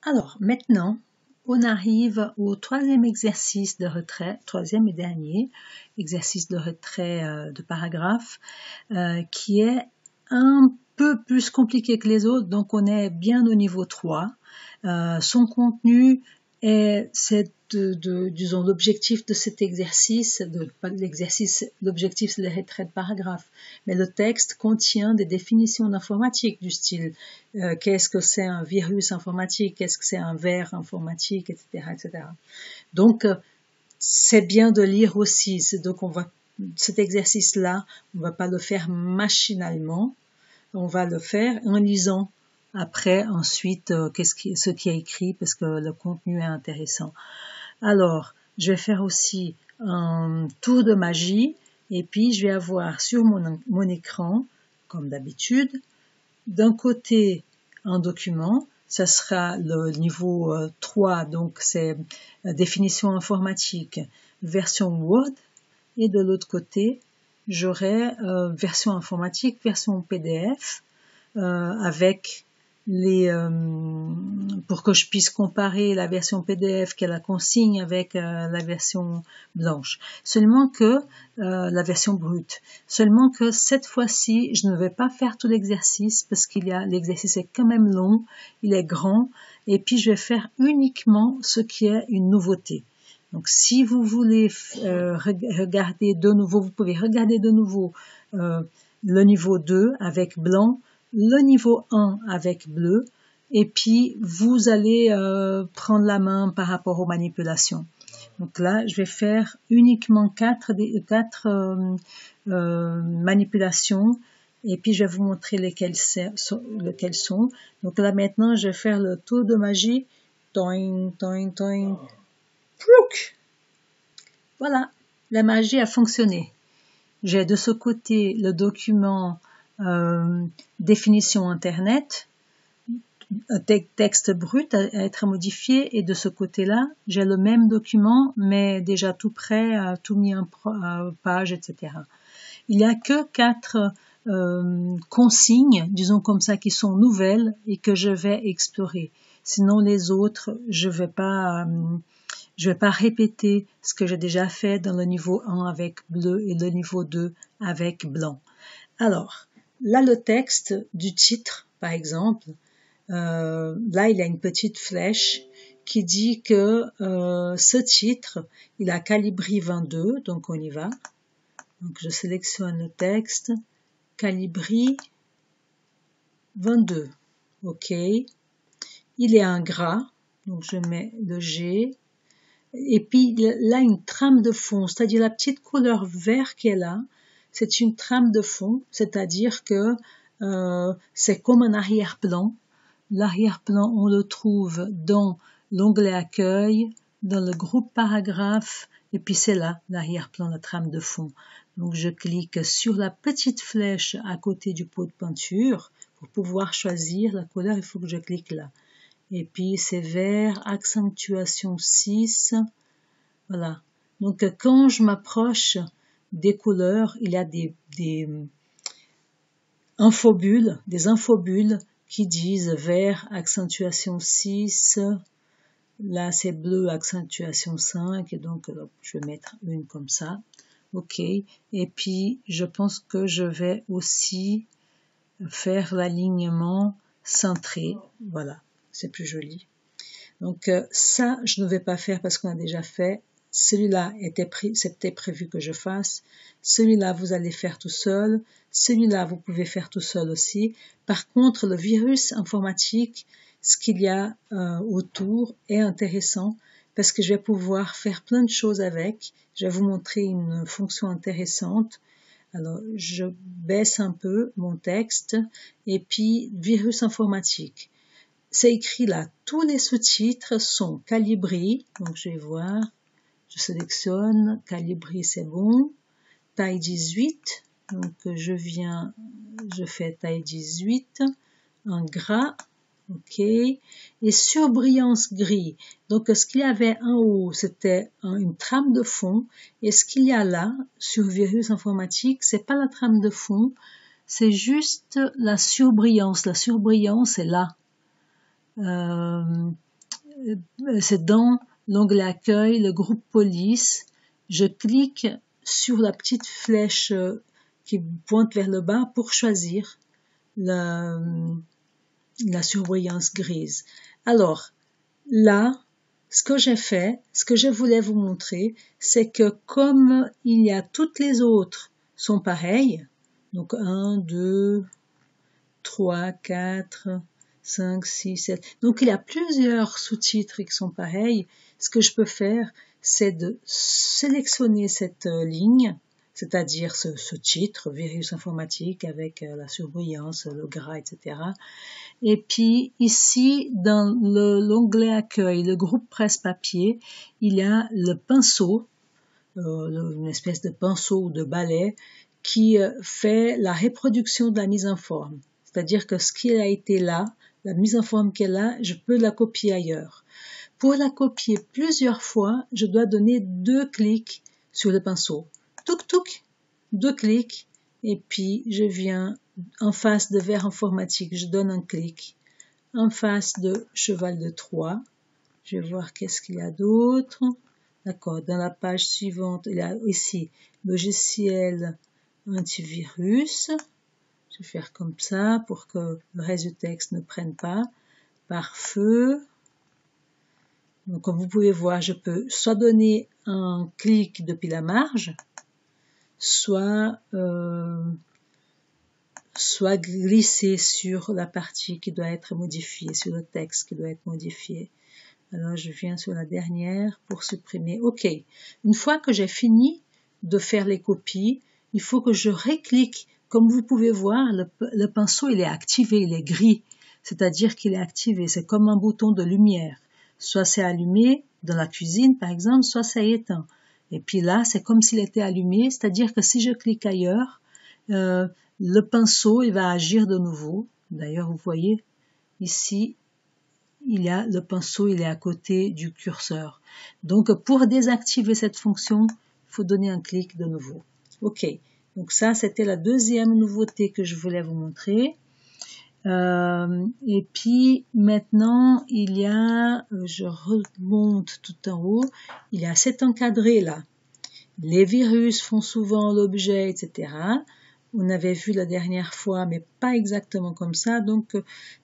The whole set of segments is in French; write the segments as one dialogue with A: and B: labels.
A: Alors, maintenant, on arrive au troisième exercice de retrait, troisième et dernier exercice de retrait de paragraphe, qui est un peu plus compliqué que les autres, donc on est bien au niveau 3. Son contenu est disons, l'objectif de cet exercice, pas l'exercice, l'objectif c'est le retrait de paragraphe, mais le texte contient des définitions d'informatique du style qu'est-ce que c'est un virus informatique, qu'est-ce que c'est un ver informatique, etc., etc. Donc c'est bien de lire aussi. Donc cet exercice-là, on va pas le faire machinalement, on va le faire en lisant après ensuite ce qui est écrit parce que le contenu est intéressant. Alors, je vais faire aussi un tour de magie et puis je vais avoir sur mon écran, comme d'habitude, d'un côté un document, ça sera le niveau 3, donc c'est définition informatique, version Word, et de l'autre côté, j'aurai version informatique, version PDF, avec pour que je puisse comparer la version PDF qui est la consigne avec la version blanche. Seulement que la version brute. Seulement que cette fois-ci, je ne vais pas faire tout l'exercice parce l'exercice est quand même long, il est grand, et puis je vais faire uniquement ce qui est une nouveauté. Donc, si vous voulez regarder de nouveau, vous pouvez regarder de nouveau le niveau 2 avec blanc, le niveau 1 avec bleu, et puis vous allez prendre la main par rapport aux manipulations. Donc là, je vais faire uniquement quatre manipulations, et puis je vais vous montrer lesquelles sont. Donc là maintenant, je vais faire le tour de magie. Toing, toing, toing. Plouk! Voilà, la magie a fonctionné. J'ai de ce côté le document définition internet, texte brut à être modifié, et de ce côté-là, j'ai le même document, mais déjà tout prêt, tout mis en page, etc. Il n'y a que 4 consignes, disons comme ça, qui sont nouvelles et que je vais explorer. Sinon, les autres, je vais pas répéter ce que j'ai déjà fait dans le niveau 1 avec bleu et le niveau 2 avec blanc. Alors, là, le texte du titre, par exemple, là, il y a une petite flèche qui dit que ce titre, il a Calibri 22, donc on y va. Donc, je sélectionne le texte, Calibri 22, ok. Il est en gras, donc je mets le G. Et puis là, une trame de fond, c'est-à-dire la petite couleur vert qui est là, c'est une trame de fond, c'est-à-dire que c'est comme un arrière-plan. L'arrière-plan, on le trouve dans l'onglet accueil, dans le groupe paragraphe, et puis c'est là, l'arrière-plan, la trame de fond. Donc je clique sur la petite flèche à côté du pot de peinture. Pour pouvoir choisir la couleur, il faut que je clique là. Et puis c'est vert, accentuation 6, voilà. Donc quand je m'approche des couleurs, il y a des infobules qui disent vert, accentuation 6, là c'est bleu, accentuation 5, et donc je vais mettre une comme ça, ok. Et puis je pense que je vais aussi faire l'alignement centré, voilà. C'est plus joli. Donc ça, je ne vais pas faire parce qu'on a déjà fait. Celui-là c'était prévu que je fasse. Celui-là, vous allez faire tout seul. Celui-là, vous pouvez faire tout seul aussi. Par contre, le virus informatique, ce qu'il y a autour est intéressant parce que je vais pouvoir faire plein de choses avec. Je vais vous montrer une fonction intéressante. Alors, je baisse un peu mon texte et puis virus informatique. C'est écrit là, tous les sous-titres sont Calibri, donc je vais voir, je sélectionne, Calibri c'est bon, taille 18, donc je fais taille 18, en gras, ok, et surbrillance gris, donc ce qu'il y avait en haut c'était une trame de fond, et ce qu'il y a là, sur virus informatique, c'est pas la trame de fond, c'est juste la surbrillance est là. c'est dans l'onglet accueil, le groupe police. Je clique sur la petite flèche qui pointe vers le bas pour choisir la surbrillance grise. Alors, là, ce que j'ai fait, ce que je voulais vous montrer, c'est que comme il y a toutes les autres sont pareilles, donc 1, 2, 3, 4, 5, 6, 7, donc il y a plusieurs sous-titres qui sont pareils, ce que je peux faire, c'est de sélectionner cette ligne, c'est-à-dire ce titre, virus informatique avec la surbrillance, le gras, etc. Et puis ici, dans l'onglet accueil, le groupe presse-papier, il y a le pinceau, une espèce de pinceau ou de balai, qui fait la reproduction de la mise en forme. C'est-à-dire que ce qui a été là, la mise en forme qu'elle a, je peux la copier ailleurs. Pour la copier plusieurs fois, je dois donner 2 clics sur le pinceau. Touc touc, 2 clics, et puis je viens en face de verre informatique, je donne un clic. En face de cheval de Troie, je vais voir qu'est-ce qu'il y a d'autre. D'accord, dans la page suivante, il y a ici logiciel antivirus. Je vais faire comme ça pour que le reste du texte ne prenne pas. Pare-feu. Donc, comme vous pouvez voir, je peux soit donner un clic depuis la marge, soit glisser sur la partie qui doit être modifiée, sur le texte qui doit être modifié. Alors, je viens sur la dernière pour supprimer. OK. Une fois que j'ai fini de faire les copies, il faut que je reclique. Comme vous pouvez voir, le pinceau, il est activé, il est gris. C'est-à-dire qu'il est activé. C'est comme un bouton de lumière. Soit c'est allumé dans la cuisine, par exemple, soit c'est éteint. Et puis là, c'est comme s'il était allumé. C'est-à-dire que si je clique ailleurs, le pinceau, il va agir de nouveau. D'ailleurs, vous voyez, ici, il y a le pinceau, il est à côté du curseur. Donc, pour désactiver cette fonction, il faut donner un clic de nouveau. OK. Donc ça, c'était la deuxième nouveauté que je voulais vous montrer. Et puis, maintenant, il y a, je remonte tout en haut, il y a cet encadré là. Les virus font souvent l'objet, etc. On avait vu la dernière fois, mais pas exactement comme ça. Donc,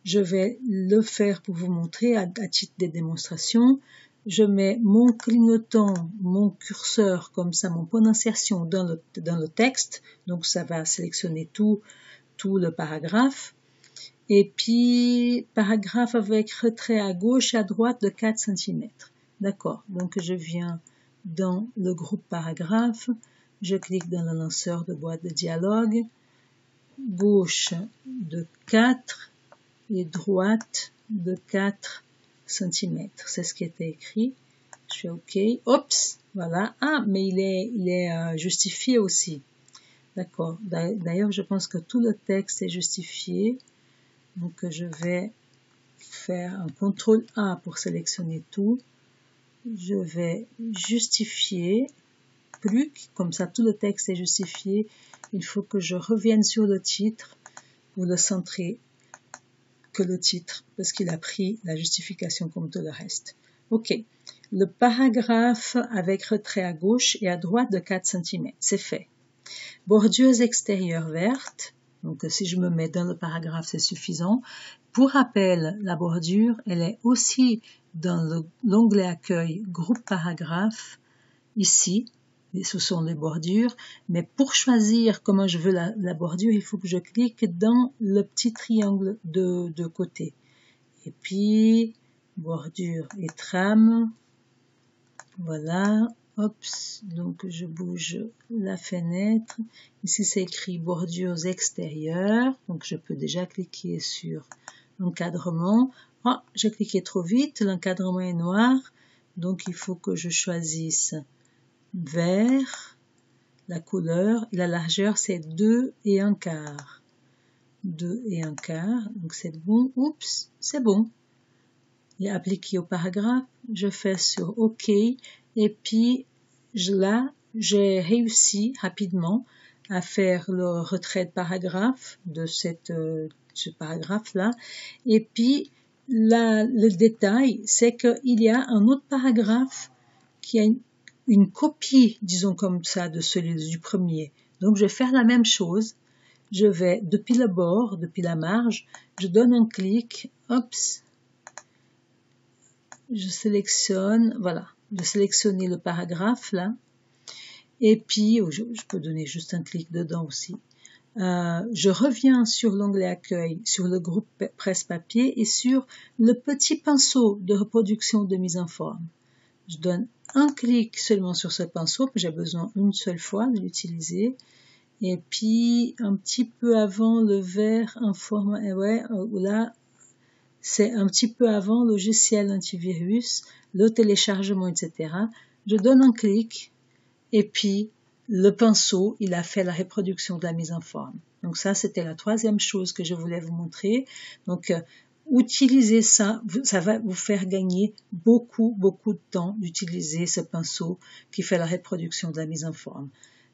A: je vais le faire pour vous montrer à titre de démonstration. Je mets mon clignotant, mon curseur comme ça, mon point d'insertion dans le texte. Donc, ça va sélectionner tout le paragraphe. Et puis, paragraphe avec retrait à gauche et à droite de 4 cm. D'accord. Donc, je viens dans le groupe paragraphe. Je clique dans le lanceur de boîte de dialogue, gauche de 4 et droite de 4 cm. C'est ce qui était écrit. Je fais OK. Oups, voilà. Ah, mais il est justifié aussi. D'accord. D'ailleurs, je pense que tout le texte est justifié. Donc, je vais faire un CTRL A pour sélectionner tout. Je vais justifier. Plus, comme ça tout le texte est justifié, il faut que je revienne sur le titre pour le centrer que le titre, parce qu'il a pris la justification comme tout le reste. OK. Le paragraphe avec retrait à gauche et à droite de 4 cm, c'est fait. Bordure extérieure verte, donc si je me mets dans le paragraphe, c'est suffisant. Pour rappel, la bordure, elle est aussi dans l'onglet accueil, groupe paragraphe, ici. Ce sont les bordures, mais pour choisir comment je veux la bordure, il faut que je clique dans le petit triangle de côté. Et puis, bordure et trame, voilà, hop, donc je bouge la fenêtre. Ici, c'est écrit bordures extérieures, donc je peux déjà cliquer sur encadrement. Oh, j'ai cliqué trop vite, l'encadrement est noir, donc il faut que je choisisse vert, la couleur, et la largeur c'est 2 1/4. 2 1/4, donc c'est bon, oups, c'est bon. Il est appliqué au paragraphe, je fais sur OK, et puis là, j'ai réussi rapidement à faire le retrait de paragraphe de ce paragraphe-là, et puis le détail, c'est qu'il y a un autre paragraphe qui a une copie, disons comme ça, de celui du premier. Donc, je vais faire la même chose. Je vais, depuis le bord, depuis la marge, je donne un clic, hop, je sélectionne, voilà, je sélectionne le paragraphe là, et puis, je peux donner juste un clic dedans aussi. Je reviens sur l'onglet accueil, sur le groupe presse-papier et sur le petit pinceau de reproduction de mise en forme. Je donne un clic seulement sur ce pinceau, que j'ai besoin une seule fois de l'utiliser. Et puis, un petit peu avant le vert en forme, ouais, là, c'est un petit peu avant le logiciel antivirus, le téléchargement, etc. Je donne un clic et puis le pinceau, il a fait la reproduction de la mise en forme. Donc ça, c'était la troisième chose que je voulais vous montrer. Donc, utilisez ça, ça va vous faire gagner beaucoup de temps d'utiliser ce pinceau qui fait la reproduction de la mise en forme.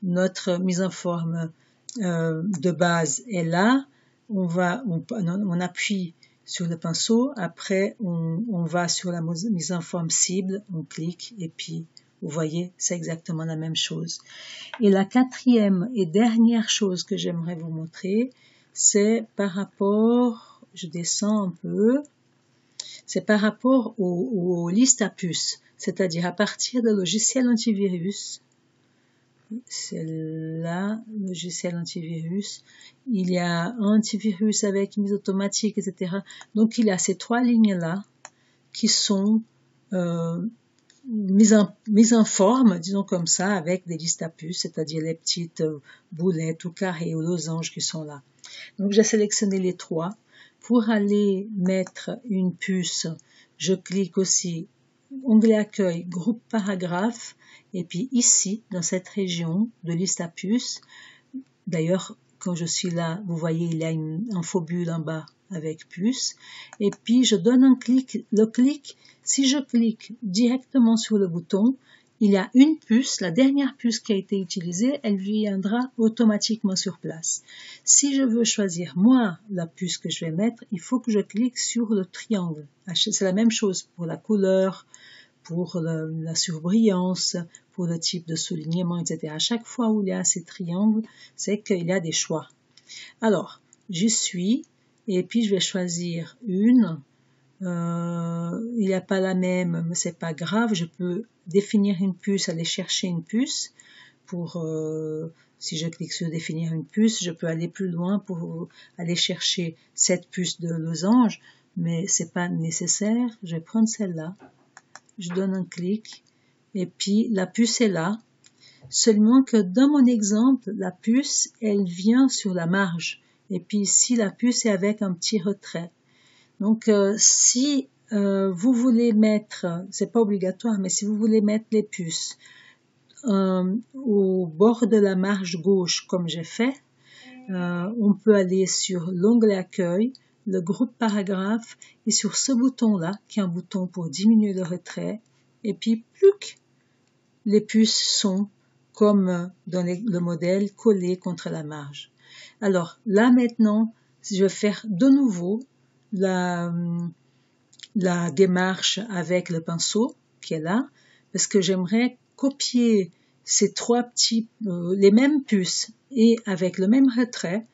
A: Notre mise en forme de base est là. On appuie sur le pinceau. Après, on va sur la mise en forme cible, on clique et puis vous voyez, c'est exactement la même chose. Et la quatrième et dernière chose que j'aimerais vous montrer, c'est par rapport, je descends un peu, c'est par rapport aux listes à puces, c'est-à-dire à partir de logiciel antivirus. C'est là, logiciel antivirus. Il y a antivirus avec mise automatique, etc. Donc il y a ces trois lignes-là qui sont mise en forme, disons comme ça, avec des listes à puces, c'est-à-dire les petites boulettes ou carrés ou losanges qui sont là. Donc j'ai sélectionné les trois. Pour aller mettre une puce, je clique aussi onglet accueil, groupe paragraphe, et puis ici, dans cette région de liste à puces, d'ailleurs, quand je suis là, vous voyez, il y a une infobule en bas avec puce, et puis je donne un clic, si je clique directement sur le bouton, il y a une puce, la dernière puce qui a été utilisée, elle viendra automatiquement sur place. Si je veux choisir moi la puce que je vais mettre, il faut que je clique sur le triangle. C'est la même chose pour la couleur, pour la surbrillance, pour le type de soulignement, etc. À chaque fois où il y a ces triangles, c'est qu'il y a des choix. Alors, j'y suis, et puis je vais choisir une. Il n'y a pas la même, mais c'est pas grave, je peux définir une puce, aller chercher une puce pour, si je clique sur définir une puce, je peux aller plus loin pour aller chercher cette puce de losange, mais c'est pas nécessaire, je vais prendre celle-là, je donne un clic, et puis la puce est là, seulement que dans mon exemple, la puce, elle vient sur la marge, et puis ici, la puce est avec un petit retrait. Donc, si vous voulez mettre, c'est pas obligatoire, mais si vous voulez mettre les puces au bord de la marge gauche, comme j'ai fait, on peut aller sur l'onglet accueil, le groupe paragraphe, et sur ce bouton-là, qui est un bouton pour diminuer le retrait, et puis plus les puces sont comme dans le modèle collées contre la marge. Alors là maintenant, si je vais faire de nouveau la démarche avec le pinceau qui est là, parce que j'aimerais copier ces trois petits, les mêmes puces et avec le même retrait,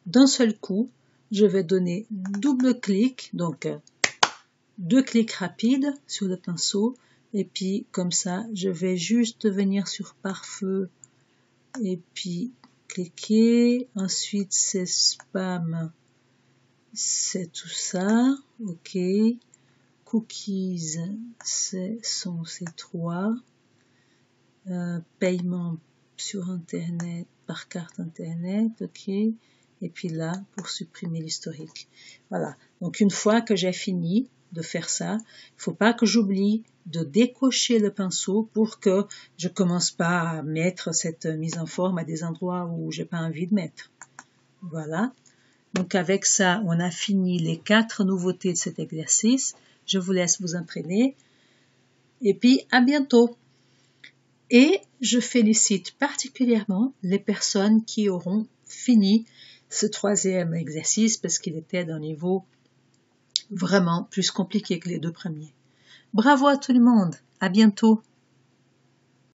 A: d'un seul coup, je vais donner double clic, donc 2 clics rapides sur le pinceau, et puis comme ça, je vais juste venir sur pare-feu et puis cliquer, ensuite c'est spam, c'est tout ça, ok, cookies, sont ces trois, paiement sur internet, par carte internet, ok, et puis là, pour supprimer l'historique. Voilà, donc une fois que j'ai fini de faire ça, il faut pas que j'oublie de décocher le pinceau pour que je commence pas à mettre cette mise en forme à des endroits où j'ai pas envie de mettre. Voilà. Donc avec ça, on a fini les 4 nouveautés de cet exercice. Je vous laisse vous entraîner. Et puis, à bientôt. Et je félicite particulièrement les personnes qui auront fini ce 3e exercice parce qu'il était d'un niveau vraiment plus compliqué que les deux premiers. Bravo à tout le monde, à bientôt.